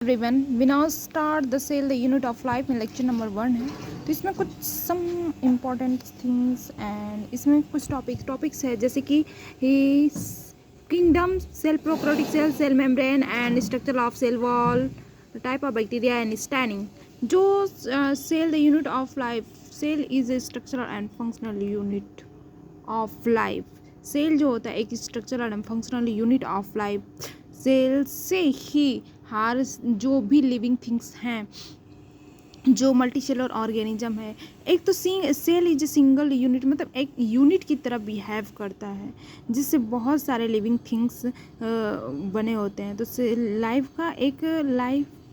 Everyone we now start the cell the unit of life में lecture number 1 है। तो इसमें कुछ सम इम्पॉर्टेंट थिंग्स एंड इसमें कुछ टॉपिक्स है, जैसे कि kingdom, cell, prokaryotic cell, cell membrane and structure of cell wall, type of bacteria and staining. जो cell the unit of life, cell is a structural and functional unit of life. Cell जो होता है एक structural and functional unit of life. Cell से ही हर जो भी living things हैं, जो मल्टी सेलर ऑर्गेनिज्म है, एक तो cell is a single unit, मतलब एक यूनिट की तरह बिहेव करता है, जिससे बहुत सारे लिविंग थिंग्स बने होते हैं। तो लाइफ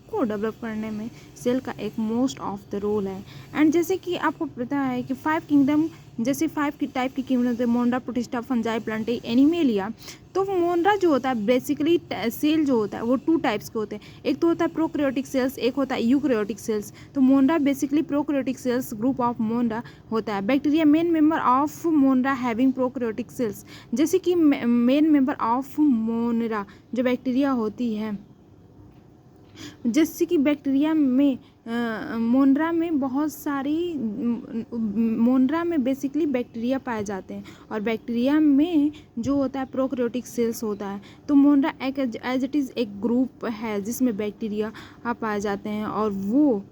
को डेवलप करने में सेल का एक मोस्ट ऑफ द रोल है। एंड जैसे कि आपको पता है कि 5 किंगडम, जैसे 5 की टाइप की किंगडम होते हैं, मोनरा, प्रोटिस्टा, फंजाई, प्लांटाई, एनिमेलिया। तो मोनरा जो होता है बेसिकली सेल जो होता है वो 2 टाइप्स के होते हैं। एक तो होता है प्रोकैरियोटिक सेल्स, एक होता है यूकैरियोटिक सेल्स। तो मोनरा basically prokaryotic cells group of मोनरा होता है। Bacteria main member of मोनरा having prokaryotic cells, जैसे कि मेन मेंबर ऑफ मोनरा जो बैक्टीरिया होती है, जैसे कि बैक्टीरिया में मोनरा में बहुत सारी मोनरा में बेसिकली बैक्टीरिया पाए जाते हैं, और बैक्टीरिया में जो होता है प्रोकैरियोटिक सेल्स होता है। तो मोनरा एक एज इट इज़ एक ग्रुप है जिसमें बैक्टीरिया पाए जाते हैं, और वो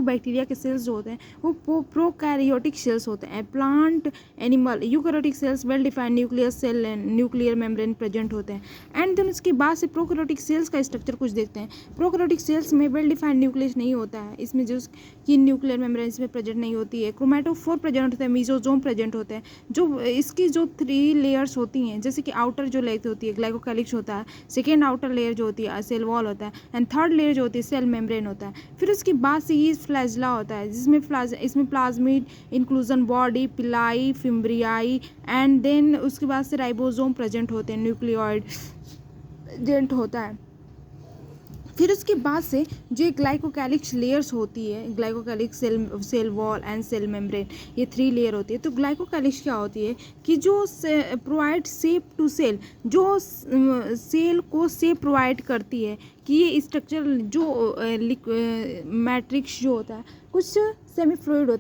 बैक्टीरिया के सेल्स जो होते हैं वो प्रोकैरियोटिक सेल्स होते हैं। Plant, animal, eukaryotic cells well defined nuclear cell and nuclear membrane present होते हैं। एंड देन उसके बाद से प्रोकैरियोटिक सेल्स का स्ट्रक्चर कुछ देखते हैं। प्रोकैरियोटिक सेल्स में वेल डिफाइंड न्यूक्लियस नहीं होता है, इसमें जो कि न्यूक्लियर मेम्ब्रेन इसमें प्रेजेंट नहीं होती है। क्रोमैटोफोर प्रेजेंट होता है, मेसोजोम प्रेजेंट होते हैं। जो इसकी जो 3 लेयर्स होती हैं, जैसे कि आउटर जो लेयर होती है ग्लाइकोकैलिक्स होता है, सेकेंड आउटर लेयर जो होती है सेल वॉल होता है, एंड थर्ड लेयर जो होती है सेल मेम्ब्रेन होता है। फिर उसके बाद से ये फ्लैजला होता है, जिसमें इसमें प्लाज्मिड, इंक्लूजन बॉडी, पिलाई, फिम्ब्रियाई, एंड देन उसके बाद से राइबोसोम प्रेजेंट होते हैं, न्यूक्लियोइड प्रेजेंट होता है। फिर उसके बाद से जो ग्लाइकोकैलिक्स लेयर्स होती है, glycocalyx, cell wall and cell membrane, ये 3 लेयर होती है। तो ग्लाइकोकैलिक्स क्या होती है कि जो प्रोवाइड शेप टू सेल, जो सेल को शेप प्रोवाइड करती है कि ये स्ट्रक्चर जो मैट्रिक्स जो होता है कुछ सेमी फ्लूइड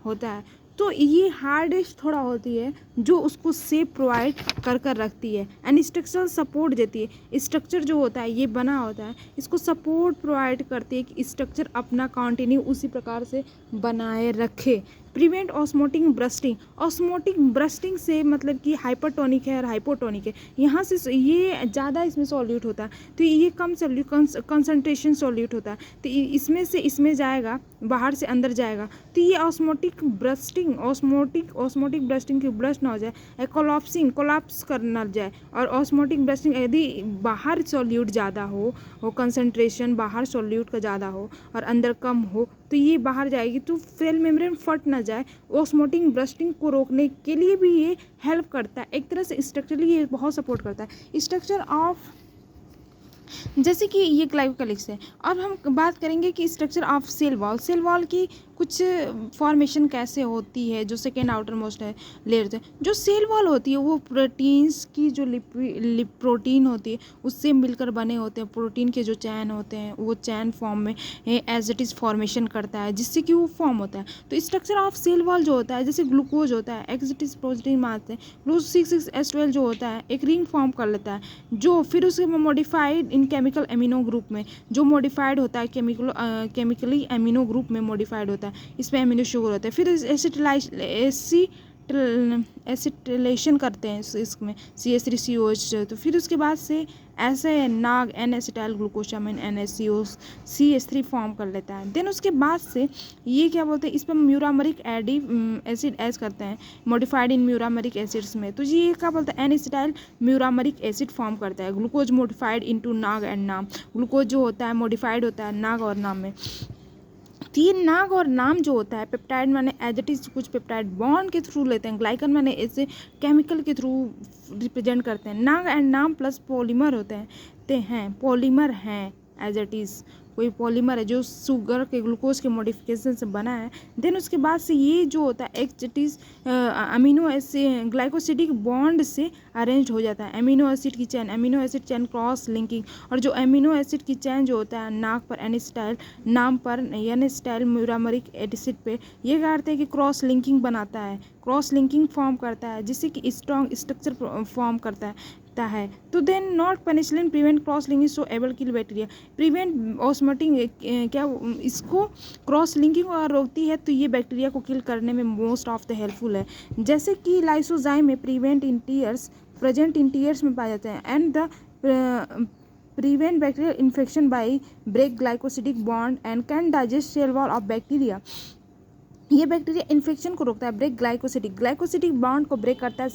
होता है। तो ये हार्डेस्ट थोड़ा होती है जो उसको शेप प्रोवाइड कर रखती है, एंड स्ट्रक्चरल सपोर्ट देती है। स्ट्रक्चर जो होता है ये बना होता है, इसको सपोर्ट प्रोवाइड करती है कि स्ट्रक्चर अपना कंटिन्यू उसी प्रकार से बनाए रखे। Prevent osmotic bursting, osmotic bursting से मतलब कि हाइपरटोनिक है और हाइपोटोनिक है, यहाँ से ये ज़्यादा इसमें सॉल्यूट होता है, तो ये कम कंसंट्रेशन सॉल्यूट होता है, तो इसमें से इसमें जाएगा, बाहर से अंदर जाएगा। तो ये ऑस्मोटिक ब्रस्टिंग की ब्रस्ट ना हो जाए, कोलैप्स कर ना जाए। और ऑस्मोटिक ब्रस्टिंग यदि बाहर सॉल्यूट ज़्यादा हो कंसंट्रेशन बाहर सॉल्यूट का ज़्यादा हो और अंदर कम हो, तो ये बाहर जाएगी, तो सेल मेम्ब्रेन फट ना जाए। ऑस्मोटिक ब्रस्टिंग को रोकने के लिए भी ये हेल्प करता है, एक तरह से स्ट्रक्चरली ये बहुत सपोर्ट करता है। स्ट्रक्चर ऑफ, जैसे कि ये ग्लाइकोकैलिक्स है। अब हम बात करेंगे कि structure of cell wall, cell wall की कुछ फॉर्मेशन कैसे होती है, जो सेकेंड आउटर मोस्ट है लेयर है। जो सेल वॉल होती है वो प्रोटीन्स की जो प्रोटीन होती है उससे मिलकर बने होते हैं। प्रोटीन के जो चैन होते हैं वो चैन फॉर्म में एज इट इज़ फॉर्मेशन करता है, जिससे कि वो फॉर्म होता है। तो स्ट्रक्चर ऑफ सेल वॉल जो होता है, जैसे ग्लूकोज होता है, एज इट इज़ प्रोटीन मानते हैं, ग्लूकोज 6,6H12 जो होता है एक रिंग फॉर्म कर लेता है, जो फिर उसके मॉडिफाइड इन केमिकल एमिनो ग्रुप में जो मॉडिफाइड होता है, केमिकली एमिनो ग्रुप में मॉडिफाइड होता है, इसमें एमिनो शुगर होता है। फिर एसिटिलेशन करते हैं इसमें CH3COH। तो फिर उसके बाद से ऐसे नाग N acetyl glucosamine NaCO-CH3 form कर लेता है। देन उसके बाद से ये क्या बोलते हैं, इस पर म्यूरामरिक एसिड ऐड करते हैं, मॉडिफाइड इन म्यूरामरिक एसिड्स में। तो ये क्या बोलते हैं, N एसिटाइल म्यूरामरिक एसिड फॉर्म करता है। Glucose modified into Nag and नाम, ग्लूकोज जो होता है मॉडिफाइड होता है नाग और नाम में। तीन नाग और नाम जो होता है पेप्टाइड माने एज इट इज कुछ पेप्टाइड बॉन्ड के थ्रू लेते हैं, ग्लाइकन माने ऐसे केमिकल के थ्रू रिप्रेजेंट करते हैं। नाग एंड नाम प्लस पॉलीमर होते हैं पॉलीमर हैं एज इट इज़ कोई पॉलीमर है जो शुगर के ग्लूकोज के मॉडिफिकेशन से बना है। देन उसके बाद से ये जो होता है एक्टिस अमीनो एसिड ग्लाइकोसिडिक बॉन्ड से अरेंज हो जाता है। अमीनो एसिड की चैन, अमीनो एसिड चैन क्रॉस लिंकिंग, और जो अमीनो एसिड की चैन जो होता है नाक पर एनिस्टाइल नाम पर एनिस्टाइल म्यूरामरिक एसिड पे, ये क्या करते हैं कि क्रॉस लिंकिंग बनाता है, क्रॉस लिंकिंग फॉर्म करता है जिससे कि स्ट्रॉन्ग स्ट्रक्चर फॉर्म करता है। तो then not penicillin prevent cross linking so able kill bacteria, prevent osmotic क्या इसको क्रॉस लिंकिंग और रोकती है, तो ये बैक्टीरिया को किल करने में मोस्ट ऑफ द हेल्पफुल है। जैसे कि लाइसोजाइम में prevent in tears present in tears में पाए जाते हैं, and the prevent bacterial infection by break glycosidic bond and can digest cell wall of bacteria. ये बैक्टीरिया इन्फेक्शन को रोकता है, ब्रेक ग्लाइकोसिडिक बॉन्ड को ब्रेक करता है,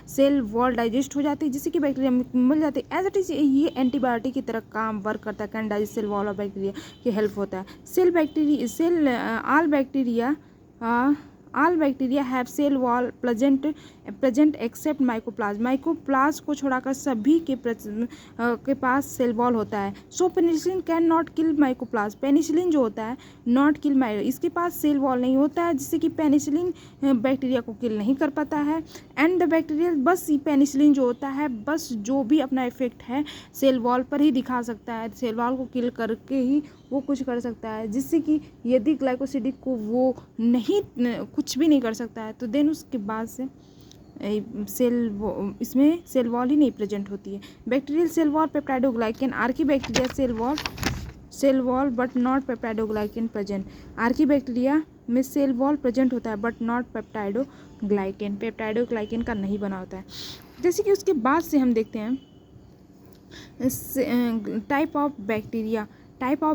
सेल वॉल डाइजेस्ट हो जाती है जिससे कि बैक्टीरिया मिल जाती है। एज इट इज ये एंटीबायोटिक की तरह काम वर्क करता है, can digest cell wall of bacteria की हेल्प होता है। All bacteria have cell wall present except mycoplasm, mycoplasm को छोड़ाकर सभी के पास सेल वॉल होता है। So penicillin can not kill mycoplasm, penicillin जो होता है नॉट किल इसके पास सेल वॉल नहीं होता है जिससे कि पेनिसिलिन बैक्टीरिया को किल नहीं कर पाता है। एंड द बैक्टीरिया बस पेनिसिलिन जो होता है बस जो भी अपना इफेक्ट है सेल वॉल पर ही दिखा सकता है, सेल वॉल को किल करके ही वो कुछ कर सकता है, जिससे कि यदि ग्लाइकोसिडिक को वो नहीं कुछ भी नहीं कर सकता है तो देन उसके बाद से इसमें सेल वॉल ही नहीं प्रेजेंट होती है। Bacterial cell wall peptidoglycan, archaebacteria cell wall but not peptidoglycan present, archaebacteria में सेल वॉल प्रेजेंट होता है बट नॉट पेप्टाइडोग्लाइकन का नहीं बना होता है। जैसे कि उसके बाद से हम देखते हैं टाइप ऑफ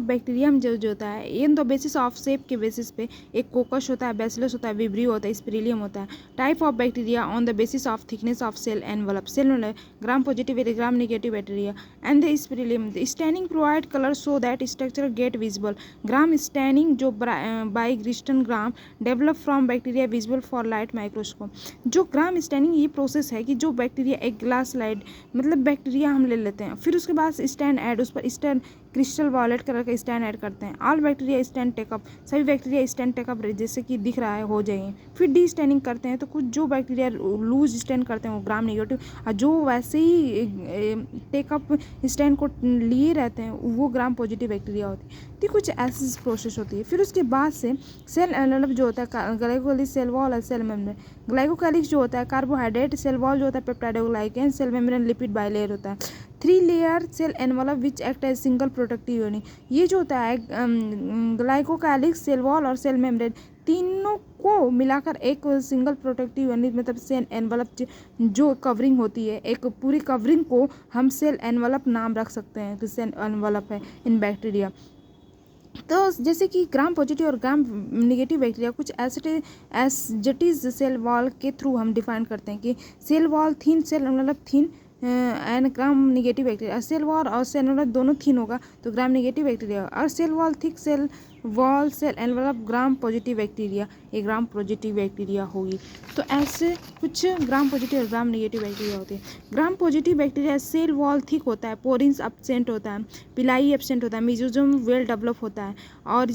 बैक्टीरिया जो होता है in the basis of shape के बेसिस पे, एक कोकस होता है, बैसिलस होता है, विब्रियो होता है, स्पिरिलियम होता है। Type of bacteria on the basis of thickness of cell envelope, cell Gram positive Gram negative bacteria and the spirillum staining provide colour so that structure get visible, Gram staining जो by Christian Gram develop from bacteria visible for light microscope. जो Gram staining ये process है कि जो bacteria एक glass light मतलब bacteria हम ले लेते हैं, फिर उसके बाद स्टैंड ऐड उस पर स्टैंड क्रिस्टल वॉयलेट कलर का स्टैंड ऐड करते हैं। ऑल बैक्टीरिया स्टैंड टेकअप, सभी बैक्टीरिया स्टैंड टेकअप जैसे कि दिख रहा है हो जाएंगे। फिर डी स्टैंडिंग करते हैं, तो कुछ जो बैक्टीरिया लूज स्टैंड करते हैं वो ग्राम नेगेटिव, और जो वैसे ही टेकअप स्टैंड को लिए रहते हैं वो ग्राम पॉजिटिव बैक्टीरिया होती है। तो कुछ ऐसी प्रोसेस होती है। फिर उसके बाद से सेल एनवेलप जो होता है ग्लाइकोलिस सेल वॉल और सेल मेम्ब्रेन, ग्लाइकोकैलिक्स जो होता है कार्बोहाइड्रेट, सेल वॉल जो होता है peptidoglycan, cell membrane lipid bilayer होता है। 3 layer cell envelope which act as single protective unit, ये जो होता है ग्लाइकोकैलिक्स, सेल वॉल और सेल मेम्ब्रेन तीनों को मिलाकर एक सिंगल प्रोटेक्टिव यूनिट मतलब सेल एनवलप जो कवरिंग होती है, एक पूरी कवरिंग को हम सेल एनवलप नाम रख सकते हैं कि सेल एनवलप है इन बैक्टीरिया। तो जैसे कि ग्राम पॉजिटिव और ग्राम निगेटिव बैक्टीरिया कुछ एसजेटीज सेल वॉल के थ्रू हम डिफाइन करते हैं कि cell wall thin, cell envelope thin and gram negative bacteria. Cell wall और सेल एनवलप दोनों थिन होगा तो ग्राम निगेटिव बैक्टीरिया, और cell wall thick, cell wall cell envelope gram positive bacteria, ये ग्राम पॉजिटिव बैक्टीरिया होगी। तो ऐसे कुछ ग्राम पॉजिटिव और ग्राम निगेटिव बैक्टीरिया होती है। Gram positive bacteria cell wall thick होता है, पोरिन्स एब्सेंट होता है, पिलाई एब्सेंट होता है, मेसोजोम वेल डेवलप होता है। और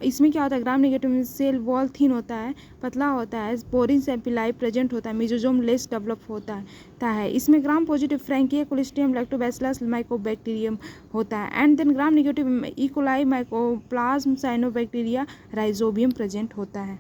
इसमें क्या होता है ग्राम निगेटिव में सेल वॉल थिन होता है, पतला होता है, पोरिन्स एंड पिलाई प्रेजेंट होता है, मेसोजोम लेस डेवलप होता है। इसमें gram positive Frankia, Clostridium, Lactobacillus, Mycobacterium होता है। And then gram negative E coli, Mycoplasma, cyanobacteria, Rhizobium present होता है।